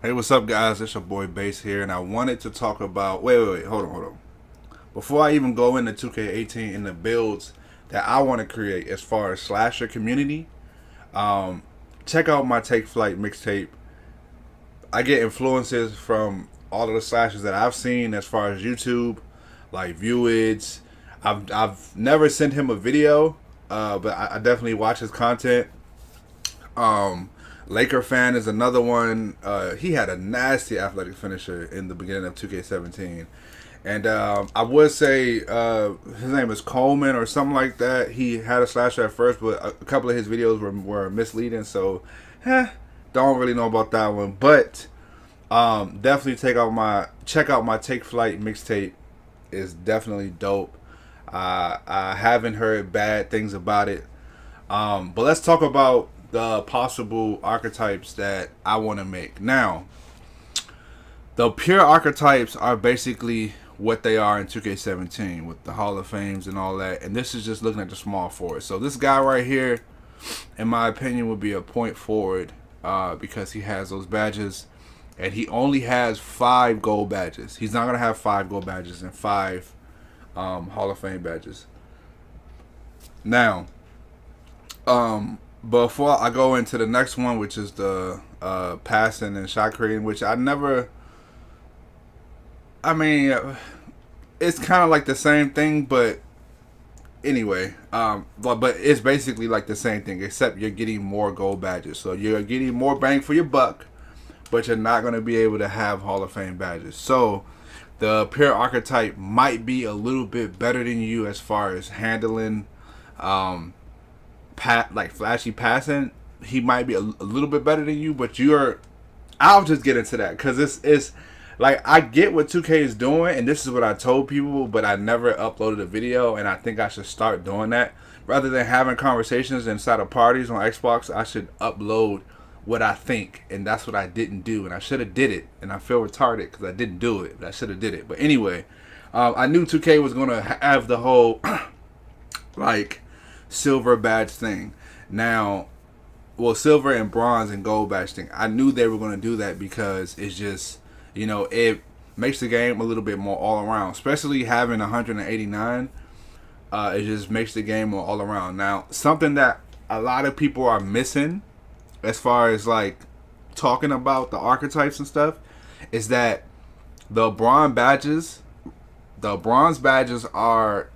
Hey, what's up, guys? It's your boy Bass here, and I wanted to talk about. Wait, hold on. Before I even go into 2K18 and the builds that I want to create as far as slasher community, um, check out my Take Flight mixtape. I get influences from all of the slashers that I've seen as far as YouTube, like Viewage. I've never sent him a video, but I definitely watch his content. Um, Laker fan is another one. He had a nasty athletic finisher in the beginning of 2K17. And I would say his name is Coleman or something like that. He had a slasher at first, but a couple of his videos were misleading. So, don't really know about that one. But definitely check out my Take Flight mixtape. Is definitely dope. I haven't heard bad things about it. But let's talk about the possible archetypes that I want to make. Now, the pure archetypes are basically what they are in 2K17 with the Hall of Fames and all that. And this is just looking at the small forward. So this guy right here, in my opinion, would be a point forward because he has those badges. And he only has 5 gold badges. He's not going to have 5 gold badges and 5 Hall of Fame badges. Now, before I go into the next one, which is the passing and shot creating, which I never. I mean, it's kind of like the same thing, but anyway, but it's basically like the same thing, except you're getting more gold badges, so you're getting more bang for your buck, but you're not going to be able to have Hall of Fame badges. So the pure archetype might be a little bit better than you as far as handling, like flashy passing. He might be a little bit better than you, but you're. I'll just get into that because it's like I get what 2K is doing, and this is what I told people, but I never uploaded a video, and I think I should start doing that. Rather than having conversations inside of parties on Xbox, I should upload what I think, and that's what I didn't do, and I should have did it, and I feel retarded because I didn't do it, but I should have did it. But anyway, I knew 2K was gonna have the whole like silver badge thing. Now, well, silver and bronze and gold badge thing. I knew they were gonna do that because it's just, it makes the game a little bit more all around, especially having 189. It just makes the game more all around. Now, something that a lot of people are missing as far as like talking about the archetypes and stuff is that the bronze badges are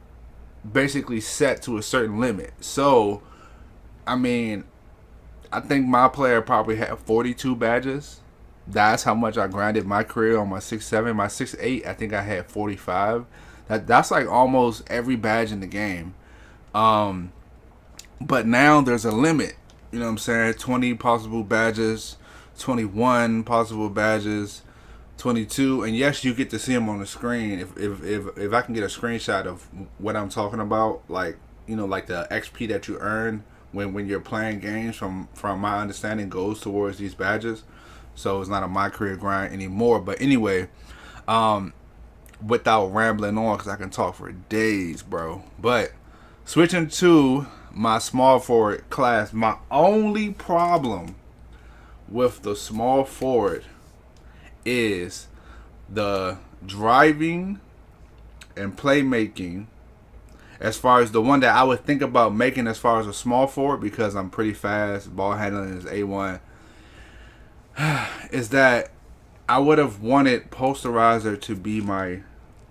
basically set to a certain limit. So, I mean, I think my player probably had 42 badges. That's how much I grinded my career on my 6.7. My 6.8, I think I had 45. That's like almost every badge in the game. But now there's a limit. You know what I'm saying? 20 possible badges, 21 possible badges, 22. And yes, you get to see them on the screen. If I can get a screenshot of what I'm talking about, like, like the XP that you earn when you're playing games, from my understanding, goes towards these badges. So it's not a MyCareer grind anymore. But anyway, without rambling on, because I can talk for days, bro. But switching to my small forward class, my only problem with the small forward is the driving and playmaking. As far as the one that I would think about making as far as a small forward, because I'm pretty fast, ball handling is A1, is that I would have wanted Posterizer to be my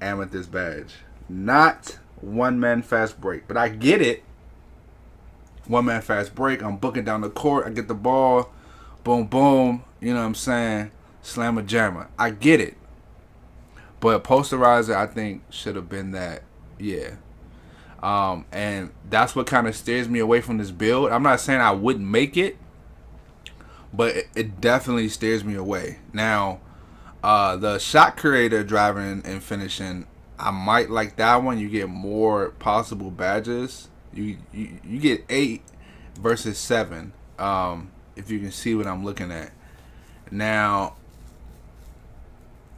Amethyst badge. Not one man fast break. But I get it. One man fast break. I'm booking down the court. I get the ball. Boom, boom. You know what I'm saying? Slammer jammer. I get it. But Posterizer, I think, should have been that. Yeah. And that's what kind of steers me away from this build. I'm not saying I wouldn't make it, but it definitely steers me away. Now, the shot creator, driving and finishing, I might like that one. You get more possible badges. You get 8 versus 7. If you can see what I'm looking at. Now,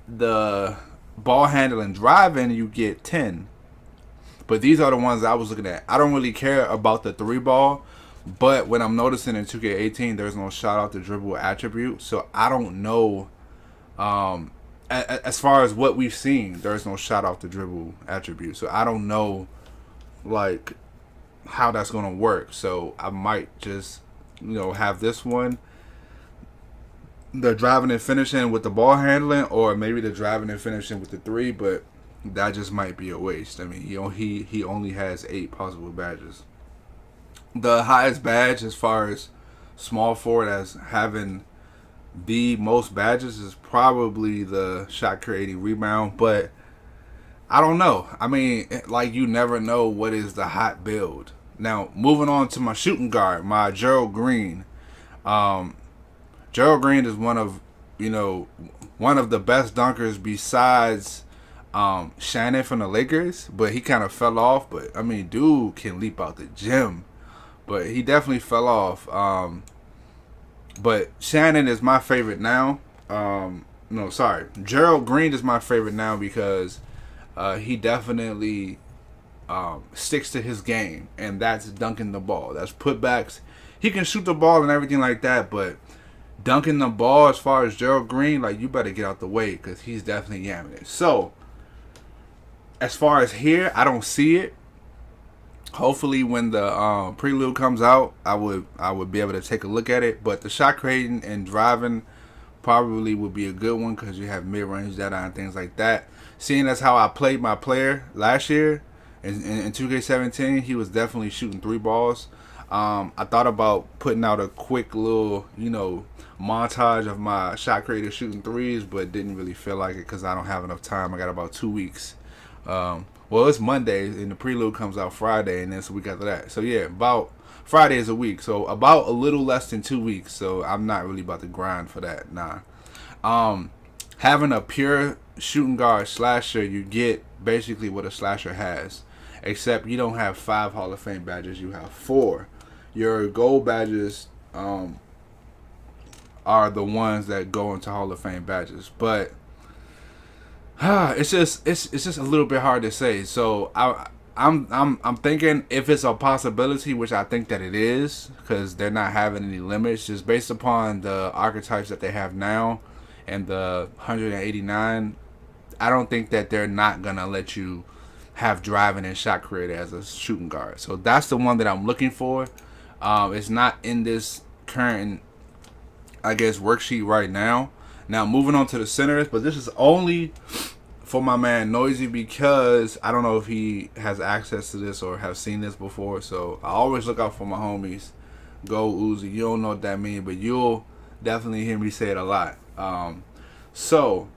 the ball handling, driving, you get 10. But these are the ones I was looking at. I don't really care about the 3 ball. But when I'm noticing in 2K18, there's no shot out the dribble attribute. So I don't know As far as what we've seen, there's no shot off the dribble attribute. So I don't know, like, how that's gonna work. So I might just, have this one, the driving and finishing with the ball handling, or maybe the driving and finishing with the three. But that just might be a waste. I mean, he only has 8 possible badges. The highest badge as far as small forward as having the most badges is probably the shot creating rebound, but I don't know. I mean, like, you never know what is the hot build. Now, moving on to my shooting guard, my Gerald Green. Gerald Green is one of the best dunkers besides Shannon from the Lakers, but he kind of fell off. But I mean, dude can leap out the gym, but he definitely fell off. But Shannon is my favorite now. No, sorry. Gerald Green is my favorite now because he definitely sticks to his game, and that's dunking the ball. That's putbacks. He can shoot the ball and everything like that, but dunking the ball, as far as Gerald Green, like, you better get out the way because he's definitely yamming it. So, as far as here, I don't see it. Hopefully, when the prelude comes out, I would be able to take a look at it. But the shot creating and driving probably would be a good one because you have mid-range data and things like that. Seeing as how I played my player last year in 2K17, he was definitely shooting 3 balls. I thought about putting out a quick little, montage of my shot creator shooting 3s, but didn't really feel like it because I don't have enough time. I got about 2 weeks. Well, it's Monday, and the prelude comes out Friday, and then it's a week after that. So, yeah, about Friday is a week. So, about a little less than 2 weeks. So, I'm not really about to grind for that. Nah. Having a pure shooting guard slasher, you get basically what a slasher has. Except you don't have 5 Hall of Fame badges. You have 4. Your gold badges are the ones that go into Hall of Fame badges. But it's just a little bit hard to say. So I'm thinking if it's a possibility, which I think that it is, because they're not having any limits, just based upon the archetypes that they have now and the 189. I don't think that they're not gonna let you have driving and shot creator as a shooting guard. So that's the one that I'm looking for. It's not in this current, I guess, worksheet right now. Now, moving on to the centers, but this is only for my man Noisy because I don't know if he has access to this or have seen this before. So I always look out for my homies. Go Uzi. You don't know what that means, but you'll definitely hear me say it a lot. So,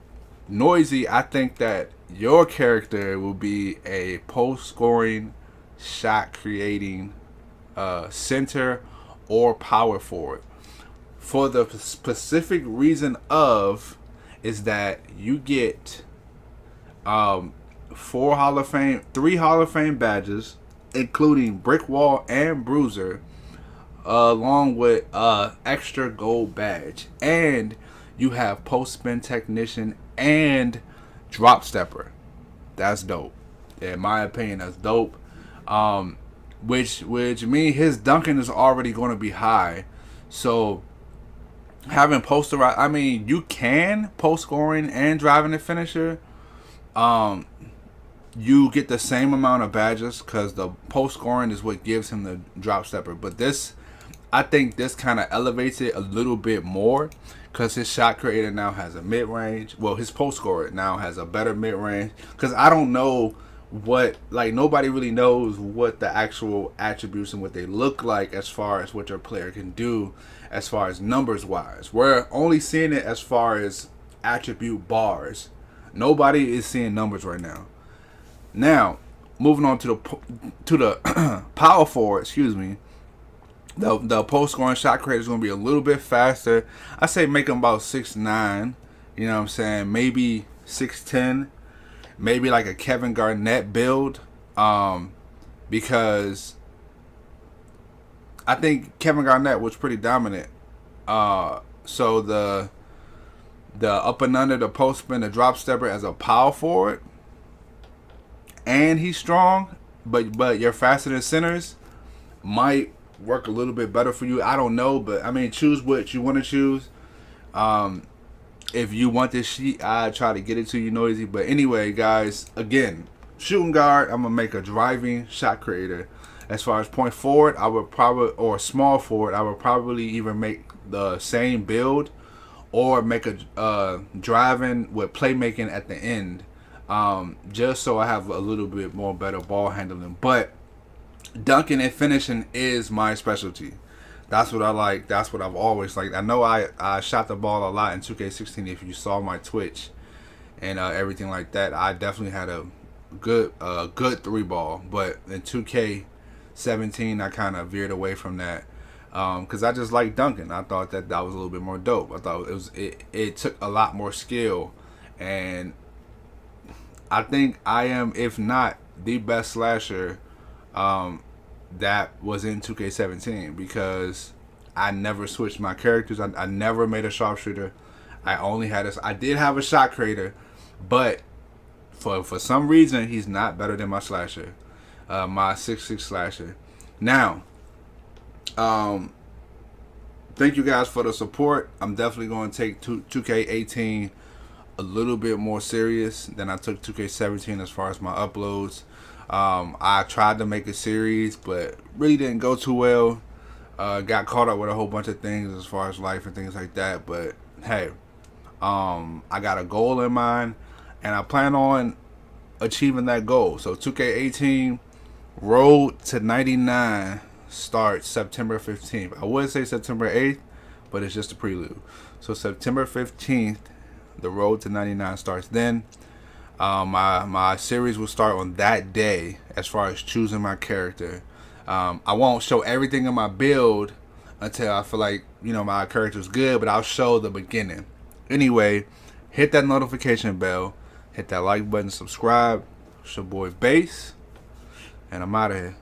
Noisy, I think that your character will be a post-scoring, shot-creating center or power forward. For the specific reason is that you get 3 Hall of Fame badges, including Brick Wall and Bruiser, along with extra gold badge, and you have post spin technician and drop stepper. That's dope. In my opinion, that's dope. Which means his dunking is already going to be high. So having posterize, I mean, you can post scoring and driving the finisher. You get the same amount of badges because the post scoring is what gives him the drop stepper. But this, I think this kind of elevates it a little bit more because his shot creator now has a mid range. Well, his post scorer now has a better mid range. Because I don't know nobody really knows what the actual attributes and what they look like as far as what your player can do as far as numbers wise. We're only seeing it as far as attribute bars. Nobody is seeing numbers right now. Now, moving on to the power forward, excuse me. The post scoring shot creator is going to be a little bit faster. I say make him about 6'9", you know what I'm saying? Maybe 6'10". Maybe like a Kevin Garnett build, because I think Kevin Garnett was pretty dominant. So the up and under, the post spin, the drop stepper as a power forward, and he's strong, but you're faster than centers, might work a little bit better for you. I don't know, but I mean, choose what you want to choose. If you want this sheet, I try to get it to you noisy. But anyway, guys, again, shooting guard, I'm gonna make a driving shot creator. As far as point forward, I would probably, or small forward, I would probably either make the same build or make a driving with playmaking at the end, just so I have a little bit more better ball handling. But dunking and finishing is my specialty. That's what I like. That's what I've always liked. I know I shot the ball a lot in 2K16. If you saw my Twitch and everything like that, I definitely had a good three ball. But in 2K17, I kind of veered away from that because I just like dunking. I thought that was a little bit more dope. I thought it took a lot more skill, and I think I am, if not the best slasher that was in 2K17, because I never switched my characters. I never made a sharpshooter. I did have a shot creator, but for some reason he's not better than my slasher, my 6'6" slasher. Now, thank you guys for the support. I'm definitely going to take 2K18 a little bit more serious than I took 2K17 as far as my uploads. I tried to make a series, but really didn't go too well. Got caught up with a whole bunch of things as far as life and things like that. But hey, I got a goal in mind, and I plan on achieving that goal. So 2K18 Road to 99 starts September 15th. I would say September 8th, but it's just a prelude. So September 15th, the Road to 99 starts then. My series will start on that day as far as choosing my character. I won't show everything in my build until I feel like, my character's good, but I'll show the beginning. Anyway, hit that notification bell, hit that like button, subscribe. It's your boy Bass, and I'm out of here.